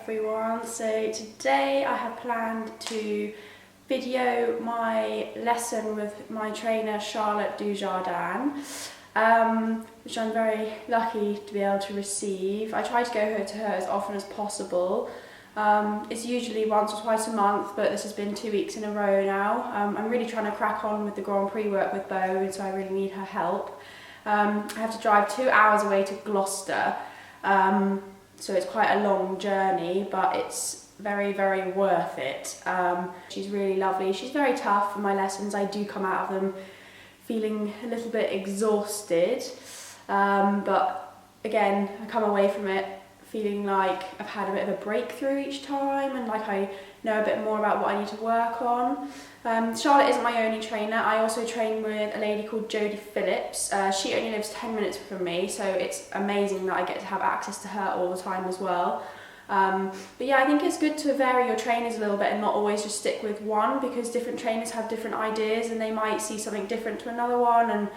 everyone. So today I have planned to video my lesson with my trainer Charlotte Dujardin, which I'm very lucky to be able to receive. I try to go to her as often as possible. It's usually once or twice a month, but this has been 2 weeks in a row now. I'm really trying to crack on with the Grand Prix work with Bo, and so I really need her help. I have to drive 2 hours away to Gloucester, so it's quite a long journey, but it's very, very worth it. She's really lovely. She's very tough for my lessons. I do come out of them feeling a little bit exhausted, but again, I come away from it feeling like I've had a bit of a breakthrough each time, and like I know a bit more about what I need to work on. Charlotte isn't my only trainer. I also train with a lady called Jodie Phillips. She only lives 10 minutes from me, so it's amazing that I get to have access to her all the time as well. But yeah, I think it's good to vary your trainers a little bit and not always just stick with one, because different trainers have different ideas and they might see something different to another one and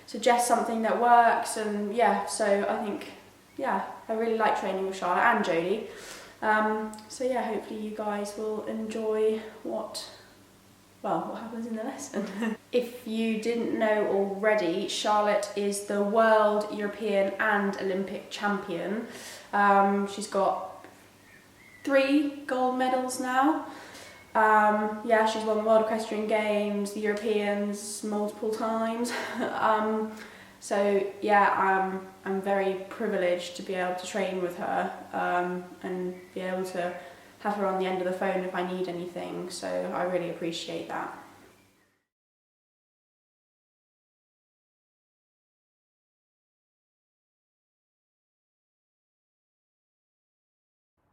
suggest something that works. And yeah, so I think, yeah, I really like training with Charlotte and Jodie. So yeah, hopefully you guys will enjoy what happens in the lesson. If you didn't know already, Charlotte is the world, European and Olympic champion. She's got 3 gold medals now. Yeah, she's won the World Equestrian Games, the Europeans multiple times. So yeah, I'm very privileged to be able to train with her and be able to have her on the end of the phone if I need anything, so I really appreciate that.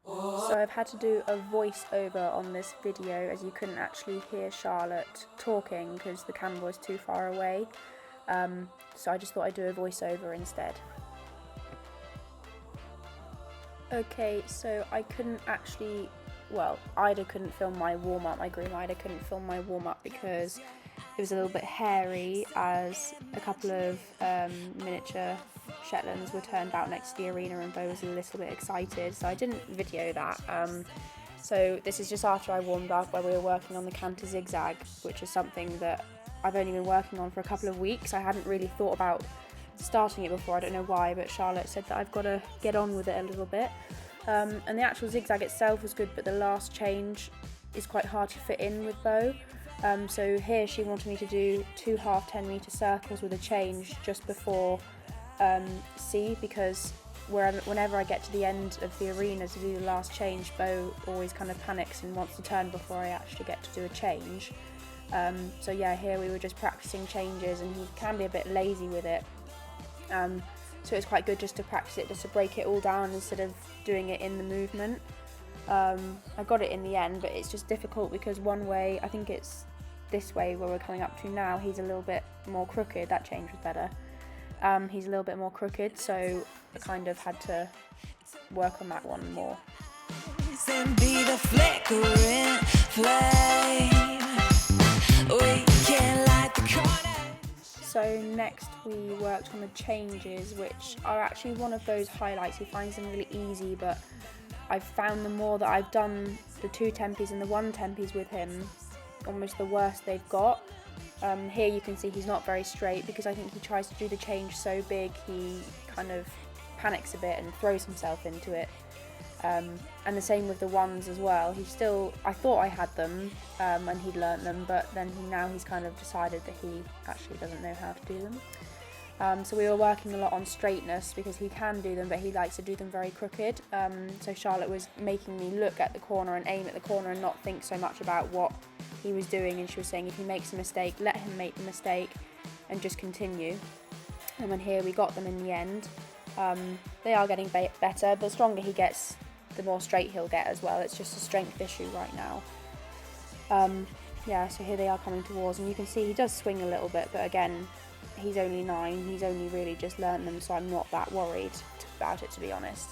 So I've had to do a voiceover on this video, as you couldn't actually hear Charlotte talking because the camera was too far away. So I just thought I'd do a voiceover instead. Okay, so I couldn't actually, Ida couldn't film my warm-up, my groom Ida couldn't film my warm-up because it was a little bit hairy, as a couple of miniature Shetlands were turned out next to the arena and Bo was a little bit excited, so I didn't video that. So this is just after I warmed up, where we were working on the canter zigzag, which is something that I've only been working on for a couple of weeks. I hadn't really thought about starting it before, I don't know why, but Charlotte said that I've got to get on with it a little bit. And the actual zigzag itself was good, but the last change is quite hard to fit in with Bo. So here she wanted me to do 2 half 10-metre circles with a change just before C, because whenever I get to the end of the arena to do the last change, Bo always kind of panics and wants to turn before I actually get to do a change. So yeah, here we were just practicing changes, and he can be a bit lazy with it. So it's quite good just to practice it, just to break it all down instead of doing it in the movement. I got it in the end, but it's just difficult because one way, I think it's this way where we're coming up to now, he's a little bit more crooked. That change was better. He's a little bit more crooked, so I kind of had to work on that one more. So next we worked on the changes, which are actually one of those highlights. He finds them really easy, but I've found the more that I've done the 2 tempies and the 1 tempies with him, almost the worst they've got. Here you can see he's not very straight because I think he tries to do the change so big he kind of panics a bit and throws himself into it. And the same with the 1s as well. I thought I had them and he'd learnt them, but then now he's kind of decided that he actually doesn't know how to do them. So we were working a lot on straightness because he can do them, but he likes to do them very crooked. So Charlotte was making me look at the corner and aim at the corner and not think so much about what he was doing, and she was saying if he makes a mistake, let him make the mistake and just continue. And then here we got them in the end. They are getting better. The stronger he gets, the more straight he'll get as well. It's just a strength issue right now. Yeah, so here they are coming towards, and you can see he does swing a little bit, but again, he's only 9. He's only really just learned them, so I'm not that worried about it, to be honest.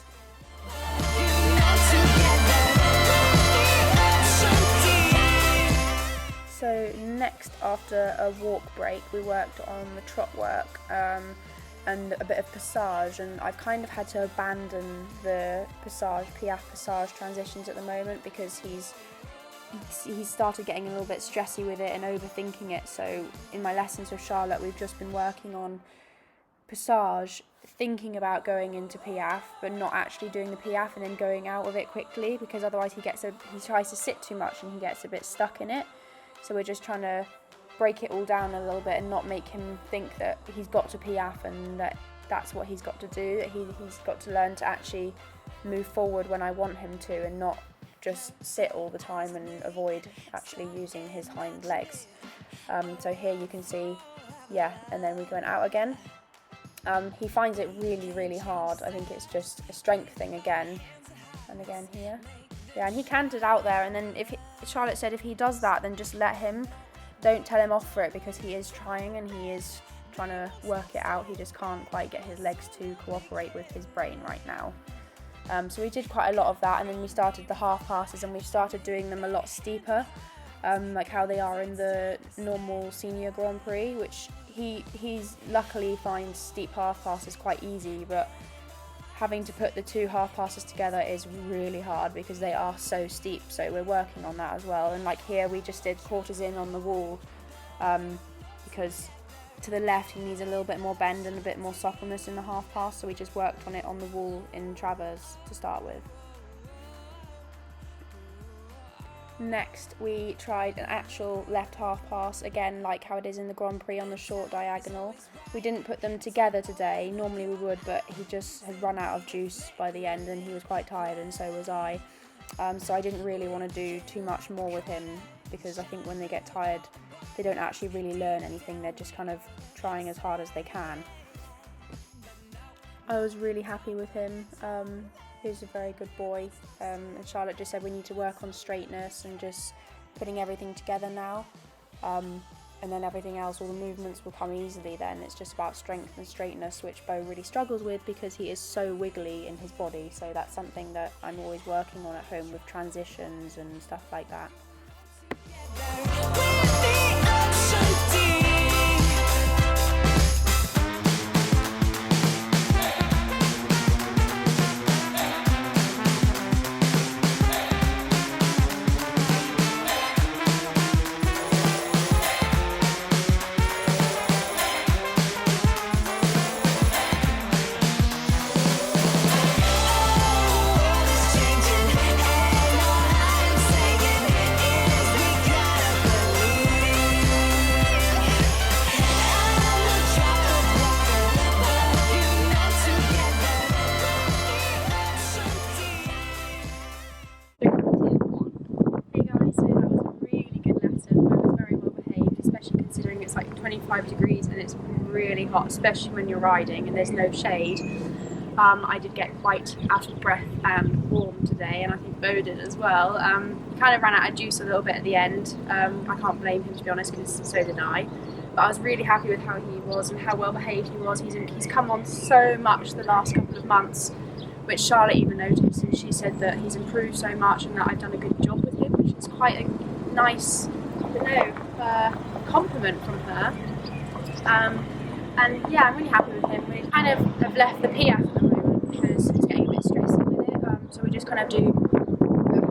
So next, after a walk break, we worked on the trot work. and a bit of passage, and I've kind of had to abandon the piaffe passage transitions at the moment because he's started getting a little bit stressy with it and overthinking it. So in my lessons with Charlotte, we've just been working on passage, thinking about going into piaffe but not actually doing the piaffe and then going out of it quickly, because otherwise he tries to sit too much and he gets a bit stuck in it. So we're just trying to break it all down a little bit and not make him think that he's got to piaffe and that's what he's got to do, that he's got to learn to actually move forward when I want him to, and not just sit all the time and avoid actually using his hind legs. So here you can see, and then we went out again. He finds it really, really hard. I think it's just a strength thing again. And again here. Yeah, and he cantered out there, and then Charlotte said if he does that, then just let him. Don't tell him off for it, because he is trying and he is trying to work it out. He just can't quite get his legs to cooperate with his brain right now. So we did quite a lot of that, and then we started the half passes, and we started doing them a lot steeper, like how they are in the normal senior Grand Prix, which he's luckily finds steep half passes quite easy, but having to put the two half passes together is really hard because they are so steep. So we're working on that as well. And like here, we just did quarters in on the wall, because to the left he needs a little bit more bend and a bit more suppleness in the half pass, so we just worked on it on the wall in traverse to start with. Next we tried an actual left half pass, again like how it is in the Grand Prix on the short diagonal. We didn't put them together today, normally we would, but he just had run out of juice by the end and he was quite tired, and so was I. So I didn't really want to do too much more with him, because I think when they get tired they don't actually really learn anything, they're just kind of trying as hard as they can. I was really happy with him. He's a very good boy, and Charlotte just said we need to work on straightness and just putting everything together now, and then everything else, all the movements will come easily then. It's just about strength and straightness, which Bo really struggles with because he is so wiggly in his body, so that's something that I'm always working on at home with transitions and stuff like that. Considering it's like 25 degrees and it's really hot, especially when you're riding and there's no shade. I did get quite out of breath and warm today, and I think Bo did as well. He kind of ran out of juice a little bit at the end. I can't blame him, to be honest, because so did I. But I was really happy with how he was and how well behaved he was. He's come on so much the last couple of months, which Charlotte even noticed, and she said that he's improved so much and that I've done a good job with him, which is quite a nice, compliment from her. And yeah, I'm really happy with him. We kind of have left the piaffe at the moment because he's getting a bit stressy with it. So we just kind of do, he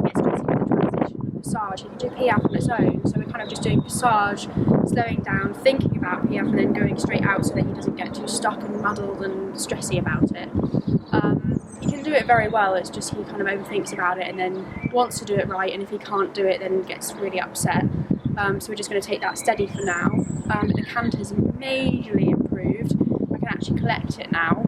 gets stressy with the transition with passage. He can do piaffe on its own, so we're kind of just doing passage, slowing down, thinking about piaffe, and then going straight out so that he doesn't get too stuck and muddled and stressy about it. He can do it very well, it's just he kind of overthinks about it and then wants to do it right, and if he can't do it then gets really upset. So we're just going to take that steady for now. The canter's majorly improved. I can actually collect it now.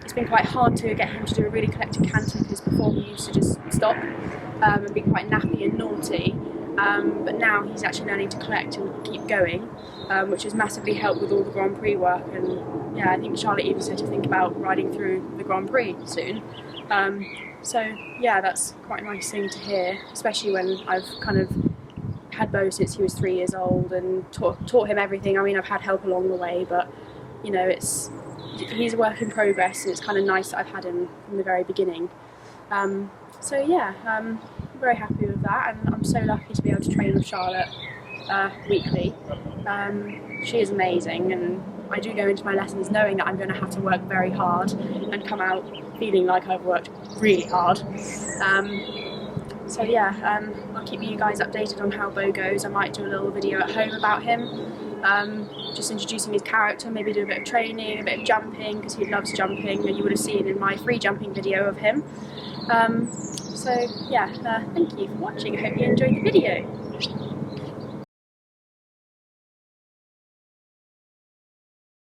It's been quite hard to get him to do a really collected canter, because before he used to just stop and be quite nappy and naughty. But now he's actually learning to collect and keep going, which has massively helped with all the Grand Prix work. And yeah, I think Charlotte even said to think about riding through the Grand Prix soon. So yeah, that's quite a nice thing to hear, especially when I've kind of had Bo since he was 3 years old and taught him everything. I mean, I've had help along the way, but you know, he's a work in progress, and it's kind of nice that I've had him from the very beginning. So yeah, I'm very happy with that, and I'm so lucky to be able to train with Charlotte weekly. She is amazing, and I do go into my lessons knowing that I'm going to have to work very hard and come out feeling like I've worked really hard. So yeah, I'll keep you guys updated on how Bo goes. I might do a little video at home about him, just introducing his character, maybe do a bit of training, a bit of jumping, because he loves jumping, and you would have seen in my free jumping video of him. So yeah, thank you for watching. I hope you enjoyed the video.